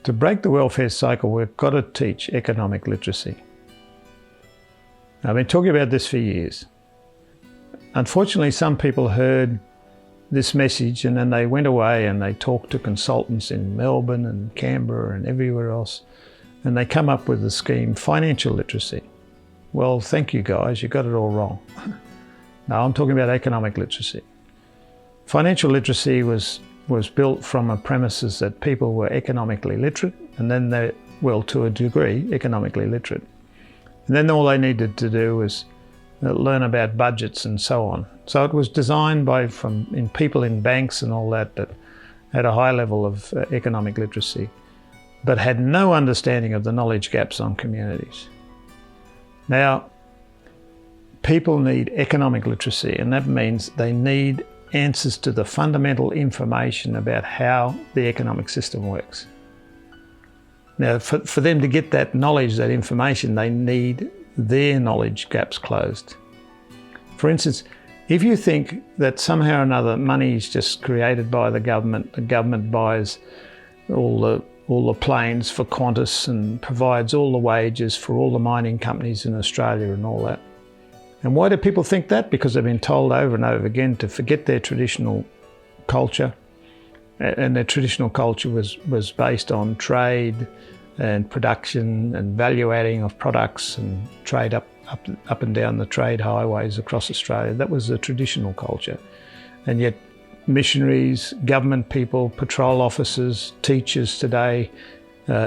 To break the welfare cycle, we've got to teach economic literacy. I've been talking about this for years. Unfortunately, some people heard this message and then they went away and they talked to consultants in Melbourne and Canberra and everywhere else, and they come up with the scheme, financial literacy. Well, thank you guys, you got it all wrong. No, I'm talking about economic literacy. Financial literacy was built from a premises that people were economically literate, and then they, well, to a degree, economically literate. And then all they needed to do was learn about budgets and so on. So it was designed by people in banks and all that had a high level of economic literacy, but had no understanding of the knowledge gaps on communities. Now, people need economic literacy, and that means they need answers to the fundamental information about how the economic system works. Now, for them to get that knowledge, that information, they need their knowledge gaps closed. For instance, if you think that somehow or another money is just created by the government buys all the planes for Qantas and provides all the wages for all the mining companies in Australia and all that. And why do people think that? Because they've been told over and over again to forget their traditional culture. And their traditional culture was based on trade and production and value adding of products and trade up and down the trade highways across Australia. That was the traditional culture. And yet missionaries, government people, patrol officers, teachers today,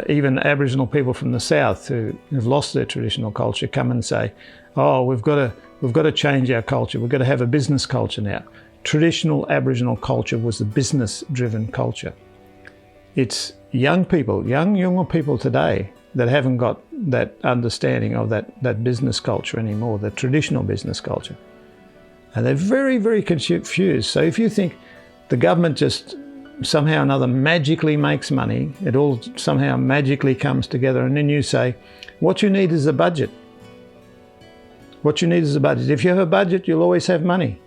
even Aboriginal people from the south who have lost their traditional culture come and say, oh, we've got to change our culture. We've got to have a business culture now. Traditional Aboriginal culture was a business-driven culture. It's young people, younger people today that haven't got that understanding of that business culture anymore, the traditional business culture. And they're very, very confused. So if you think the government just somehow or another magically makes money, it all somehow magically comes together, and then you say, what you need is a budget. What you need is a budget. If you have a budget, you'll always have money.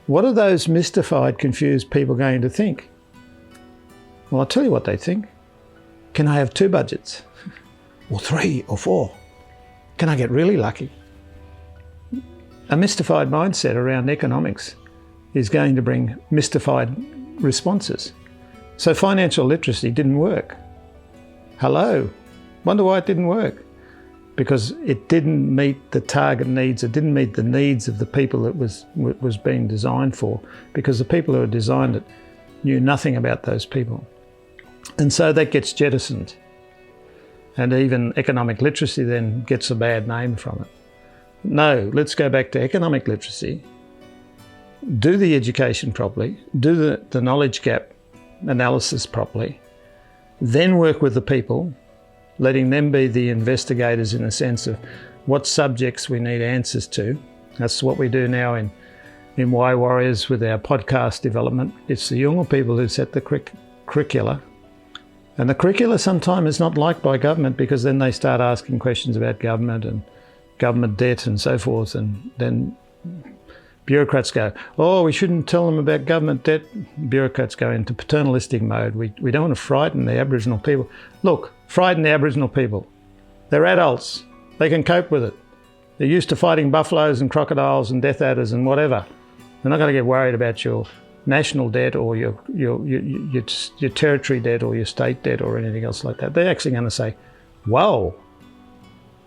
What are those mystified, confused people going to think? Well, I'll tell you what they think. Can I have 2 budgets? Or 3 or 4? Can I get really lucky? A mystified mindset around economics is going to bring mystified responses. So financial literacy didn't work. Hello? Wonder why it didn't work? Because it didn't meet the target needs, it didn't meet the needs of the people it was being designed for, because the people who had designed it knew nothing about those people. And so that gets jettisoned. And even economic literacy then gets a bad name from it. No, let's go back to economic literacy. Do the education properly, do the knowledge gap analysis properly, then work with the people, letting them be the investigators in the sense of what subjects we need answers to. That's what we do now in Y Warriors with our podcast development. It's the younger people who set the curricula. And the curricula sometimes is not liked by government, because then they start asking questions about government and government debt and so forth, and then bureaucrats go, oh, we shouldn't tell them about government debt. Bureaucrats go into paternalistic mode. We don't want to frighten the Aboriginal people. Look, frighten the Aboriginal people. They're adults. They can cope with it. They're used to fighting buffaloes and crocodiles and death adders and whatever. They're not going to get worried about your national debt or your territory debt or your state debt or anything else like that. They're actually going to say, whoa,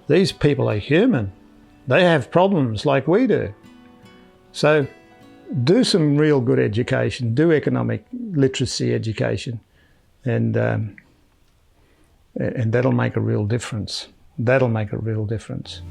these people are human. They have problems like we do. So do some real good education, do economic literacy education, and that'll make a real difference. That'll make a real difference.